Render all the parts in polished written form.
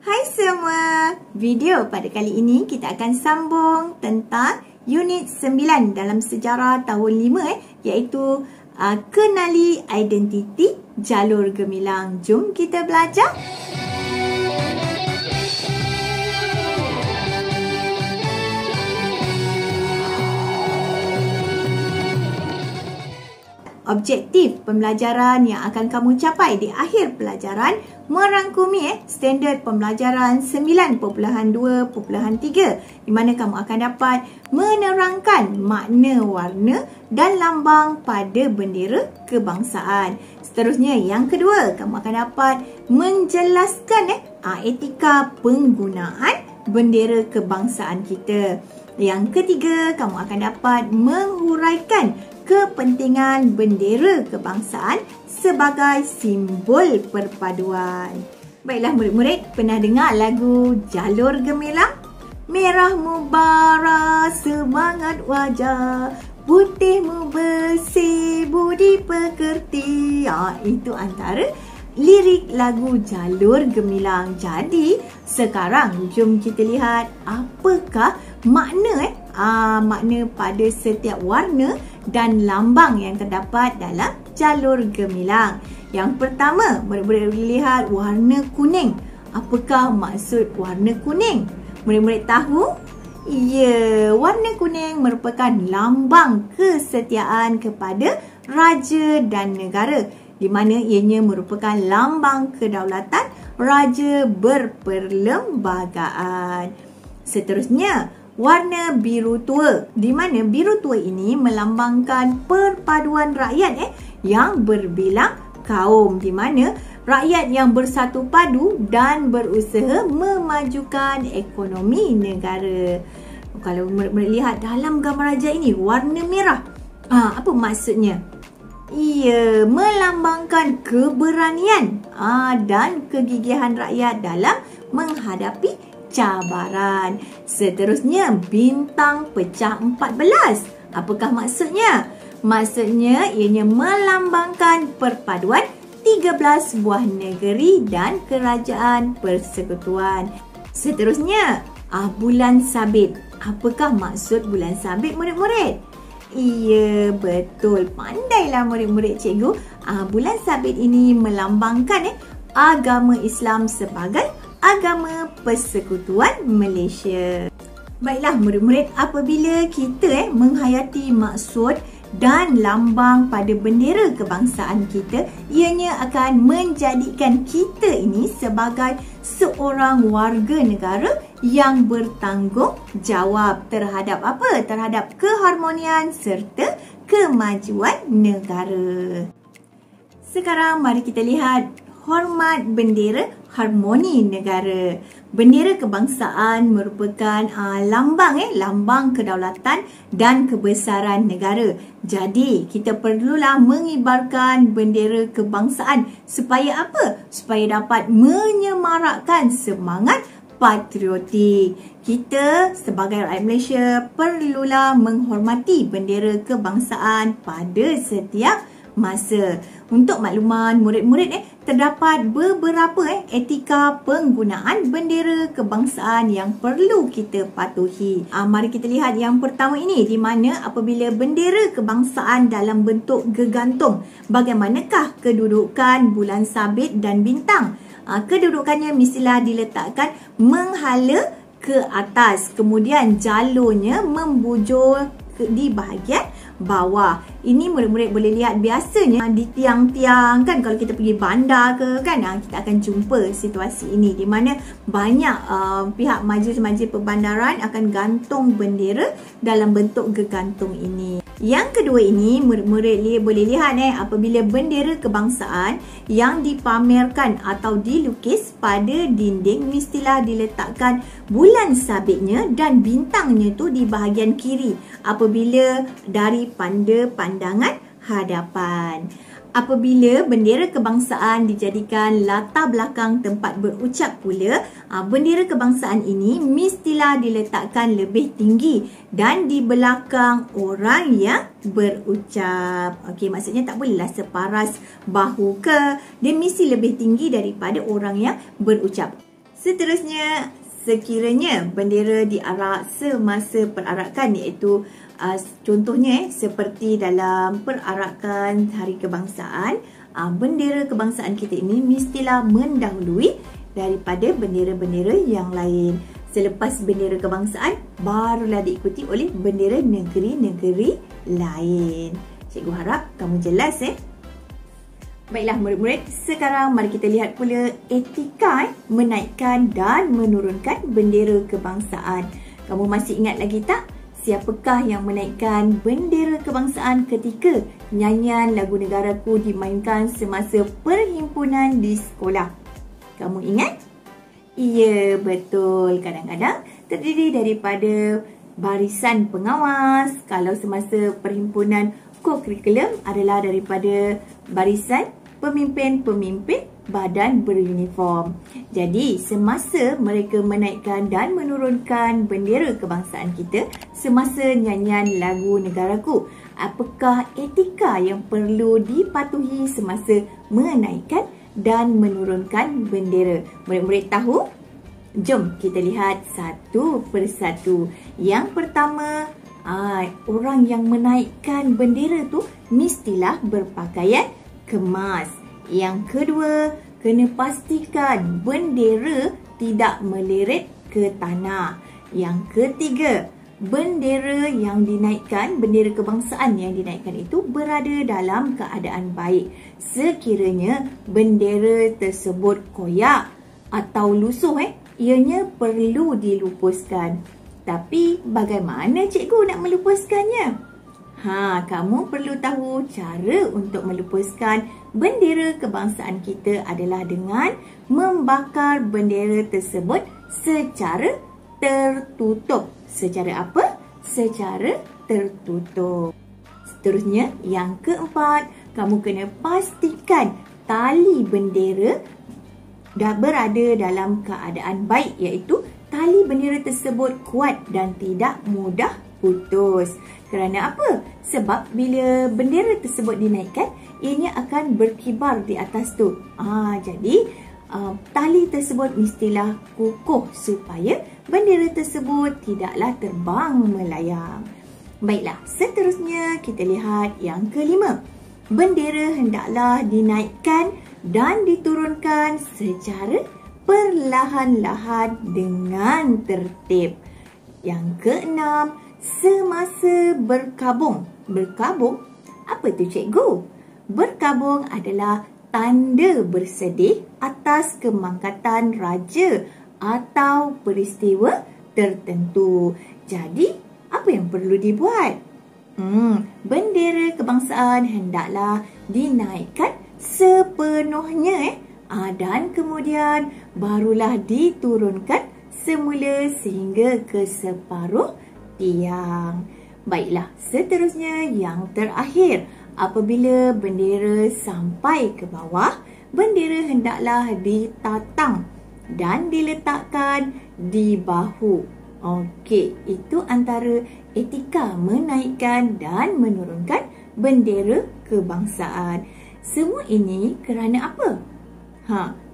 Hai semua, video pada kali ini kita akan sambung tentang unit 9 dalam sejarah tahun 5 iaitu kenali identiti jalur gemilang. Jom kita belajar. Objektif pembelajaran yang akan kamu capai di akhir pelajaran merangkumi standard pembelajaran 9.2.3 di mana kamu akan dapat menerangkan makna warna dan lambang pada bendera kebangsaan. Seterusnya, yang kedua, kamu akan dapat menjelaskan etika penggunaan bendera kebangsaan kita. Yang ketiga, kamu akan dapat menghuraikan kepentingan bendera kebangsaan sebagai simbol perpaduan. Baiklah murid-murid, pernah dengar lagu Jalur Gemilang? Merahmu bara semangat wajah, putihmu bersih budi pekerti. Itu antara lirik lagu Jalur Gemilang. Jadi, sekarang jom kita lihat apakah makna makna pada setiap warna dan lambang yang terdapat dalam jalur gemilang. Yang pertama, murid-murid boleh lihat warna kuning. Apakah maksud warna kuning? Murid-murid tahu? Ya, warna kuning merupakan lambang kesetiaan kepada raja dan negara, di mana ianya merupakan lambang kedaulatan raja berperlembagaan. Seterusnya, warna biru tua, di mana biru tua ini melambangkan perpaduan rakyat yang berbilang kaum, di mana rakyat yang bersatu padu dan berusaha memajukan ekonomi negara. Kalau melihat dalam gambar raja ini, warna merah, apa maksudnya? Ia melambangkan keberanian dan kegigihan rakyat dalam menghadapi cabaran. Seterusnya, bintang pecah 14. Apakah maksudnya? Maksudnya ianya melambangkan perpaduan 13 buah negeri dan kerajaan persekutuan. Seterusnya, bulan sabit. Apakah maksud bulan sabit murid-murid? Iya, betul. Pandailah murid-murid cikgu. Bulan sabit ini melambangkan agama Islam sebagai agama persekutuan Malaysia. Baiklah murid-murid, apabila kita menghayati maksud dan lambang pada bendera kebangsaan kita, ianya akan menjadikan kita ini sebagai seorang warga negara yang bertanggungjawab terhadap apa? Terhadap keharmonian serta kemajuan negara. Sekarang mari kita lihat hormat bendera, harmoni negara. Bendera kebangsaan merupakan lambang kedaulatan dan kebesaran negara. Jadi, kita perlulah mengibarkan bendera kebangsaan supaya apa? Supaya dapat menyemarakkan semangat patriotik. Kita sebagai rakyat Malaysia perlulah menghormati bendera kebangsaan pada setiap masa. Untuk makluman murid-murid terdapat beberapa etika penggunaan bendera kebangsaan yang perlu kita patuhi. Mari kita lihat yang pertama ini, di mana apabila bendera kebangsaan dalam bentuk gegantung, bagaimanakah kedudukan bulan sabit dan bintang? Kedudukannya mestilah diletakkan menghala ke atas, kemudian jalurnya membujur di bahagian bawah. Ini murid-murid boleh lihat biasanya di tiang-tiang kan, kalau kita pergi bandar ke kan, kita akan jumpa situasi ini di mana banyak pihak majlis-majlis perbandaran akan gantung bendera dalam bentuk gegantung ini. Yang kedua ini, murid-murid boleh lihat apabila bendera kebangsaan yang dipamerkan atau dilukis pada dinding mestilah diletakkan bulan sabitnya dan bintangnya tu di bahagian kiri apabila dari pandangan hadapan. Apabila bendera kebangsaan dijadikan latar belakang tempat berucap pula, bendera kebangsaan ini mestilah diletakkan lebih tinggi dan di belakang orang yang berucap. Okey, maksudnya tak bolehlah separas bahu ke, dia mesti lebih tinggi daripada orang yang berucap. Seterusnya, sekiranya bendera diarak semasa perarakan, iaitu contohnya seperti dalam perarakan Hari Kebangsaan, bendera kebangsaan kita ini mestilah mendahului daripada bendera-bendera yang lain. Selepas bendera kebangsaan, barulah diikuti oleh bendera negeri-negeri lain. Cikgu harap kamu jelas Baiklah murid-murid, sekarang mari kita lihat pula etika menaikkan dan menurunkan bendera kebangsaan. Kamu masih ingat lagi tak? Siapakah yang menaikkan bendera kebangsaan ketika nyanyian lagu negaraku dimainkan semasa perhimpunan di sekolah? Kamu ingat? Ya, betul. Kadang-kadang terdiri daripada barisan pengawas. Kalau semasa perhimpunan co-curriculum adalah daripada barisan pemimpin-pemimpin badan beruniform. Jadi, semasa mereka menaikkan dan menurunkan bendera kebangsaan kita semasa nyanyian lagu negaraku, apakah etika yang perlu dipatuhi semasa menaikkan dan menurunkan bendera? Murid-murid tahu? Jom kita lihat satu persatu. Yang pertama, orang yang menaikkan bendera tu mestilah berpakaian kemas. Yang kedua, kena pastikan bendera tidak meleret ke tanah. Yang ketiga, bendera yang dinaikkan, bendera kebangsaan yang dinaikkan itu berada dalam keadaan baik. Sekiranya bendera tersebut koyak atau lusuh, ianya perlu dilupuskan. Tapi bagaimana cikgu nak melupuskannya? Kamu perlu tahu cara untuk melupuskan bendera kebangsaan kita adalah dengan membakar bendera tersebut secara tertutup. Secara apa? Secara tertutup. Seterusnya, yang keempat, kamu kena pastikan tali bendera dah berada dalam keadaan baik, iaitu tali bendera tersebut kuat dan tidak mudah putus. Kerana apa? Sebab bila bendera tersebut dinaikkan, ianya akan berkibar di atas tu. Jadi tali tersebut mestilah kukuh supaya bendera tersebut tidaklah terbang melayang. Baiklah, seterusnya kita lihat yang kelima. Bendera hendaklah dinaikkan dan diturunkan secara perlahan-lahan dengan tertib. Yang keenam, semasa berkabung. Berkabung? Apa tu cikgu? Berkabung adalah tanda bersedih atas kemangkatan raja atau peristiwa tertentu. Jadi, apa yang perlu dibuat? Bendera kebangsaan hendaklah dinaikkan sepenuhnya dan kemudian barulah diturunkan semula sehingga ke separuh tiang. Baiklah, seterusnya yang terakhir, apabila bendera sampai ke bawah, bendera hendaklah ditatang dan diletakkan di bahu. Okey, itu antara etika menaikkan dan menurunkan bendera kebangsaan. Semua ini kerana apa?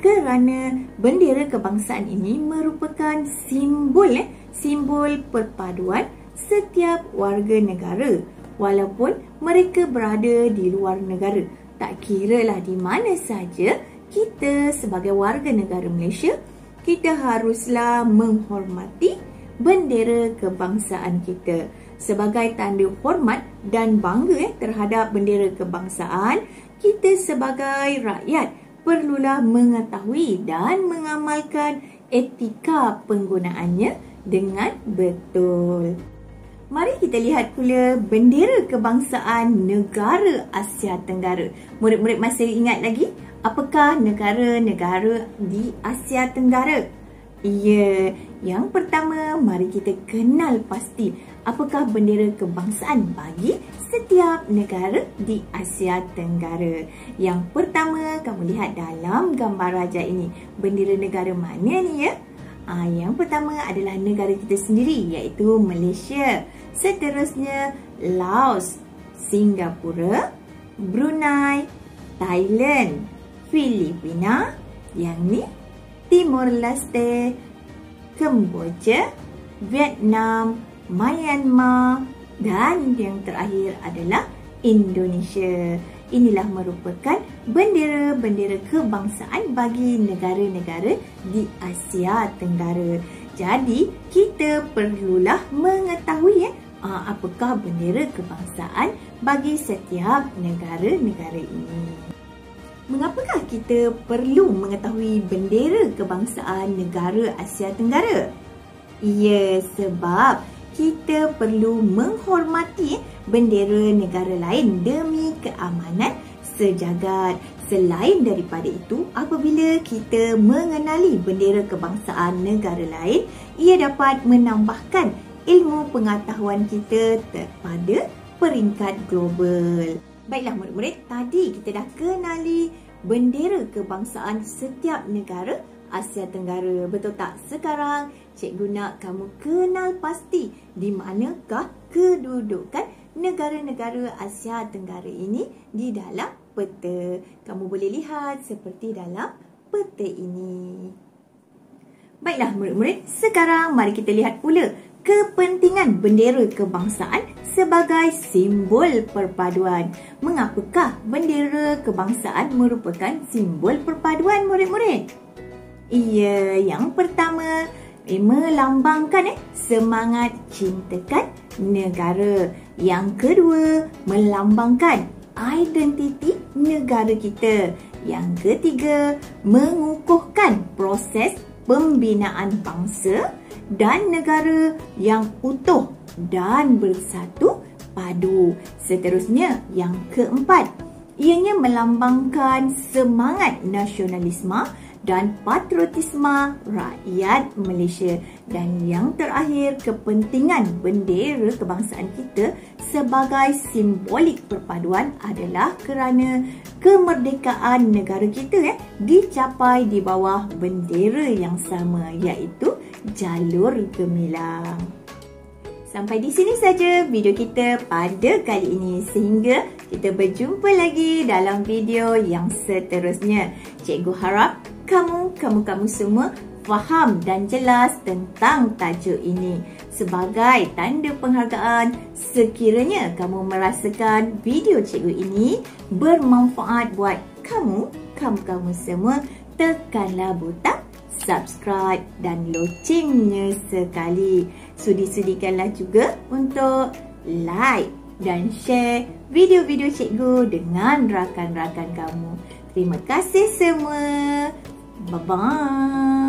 Kerana bendera kebangsaan ini merupakan simbol perpaduan setiap warga negara walaupun mereka berada di luar negara. Tak kiralah di mana saja, kita sebagai warga negara Malaysia, kita haruslah menghormati bendera kebangsaan kita. Sebagai tanda hormat dan bangga terhadap bendera kebangsaan, kita sebagai rakyat perlulah mengetahui dan mengamalkan etika penggunaannya dengan betul. Mari kita lihat pula bendera kebangsaan negara Asia Tenggara. Murid-murid masih ingat lagi apakah negara-negara di Asia Tenggara? Ya, yang pertama mari kita kenal pasti apakah bendera kebangsaan bagi setiap negara di Asia Tenggara. Yang pertama, kamu lihat dalam gambar raja ini. Bendera negara mana ni ya? Yang pertama adalah negara kita sendiri, iaitu Malaysia. Seterusnya, Laos, Singapura, Brunei, Thailand, Filipina. Yang ni Timor Leste, Kemboja, Vietnam, Myanmar dan yang terakhir adalah Indonesia. Inilah merupakan bendera-bendera kebangsaan bagi negara-negara di Asia Tenggara. Jadi, kita perlulah mengetahui apakah bendera kebangsaan bagi setiap negara-negara ini. Mengapakah kita perlu mengetahui bendera kebangsaan negara Asia Tenggara? Ya, sebab kita perlu menghormati bendera negara lain demi keamanan sejagat. Selain daripada itu, apabila kita mengenali bendera kebangsaan negara lain, ia dapat menambahkan ilmu pengetahuan kita pada peringkat global. Baiklah murid-murid, tadi kita dah kenali bendera kebangsaan setiap negara Asia Tenggara. Betul tak? Sekarang cikgu nak kamu kenal pasti di manakah kedudukan negara-negara Asia Tenggara ini di dalam peta. Kamu boleh lihat seperti dalam peta ini. Baiklah murid-murid, sekarang mari kita lihat pula kepentingan bendera kebangsaan sebagai simbol perpaduan. Mengapakah bendera kebangsaan merupakan simbol perpaduan murid-murid? Ia yang pertama melambangkan semangat cintakan negara. Yang kedua, melambangkan identiti negara kita. Yang ketiga, mengukuhkan proses pembinaan bangsa dan negara yang utuh dan bersatu padu. Seterusnya, yang keempat, ianya melambangkan semangat nasionalisme dan patriotisme rakyat Malaysia. Dan yang terakhir, kepentingan bendera kebangsaan kita sebagai simbolik perpaduan adalah kerana kemerdekaan negara kita dicapai di bawah bendera yang sama, iaitu jalur gemilang. Sampai di sini saja video kita pada kali ini. Sehingga kita berjumpa lagi dalam video yang seterusnya. Cikgu harap kamu semua faham dan jelas tentang tajuk ini. Sebagai tanda penghargaan, sekiranya kamu merasakan video cikgu ini bermanfaat buat kamu semua, tekanlah butang subscribe dan locengnya sekali. Sudi-sudikanlah juga untuk like dan share video-video cikgu dengan rakan-rakan kamu. Terima kasih semua. Bye-bye.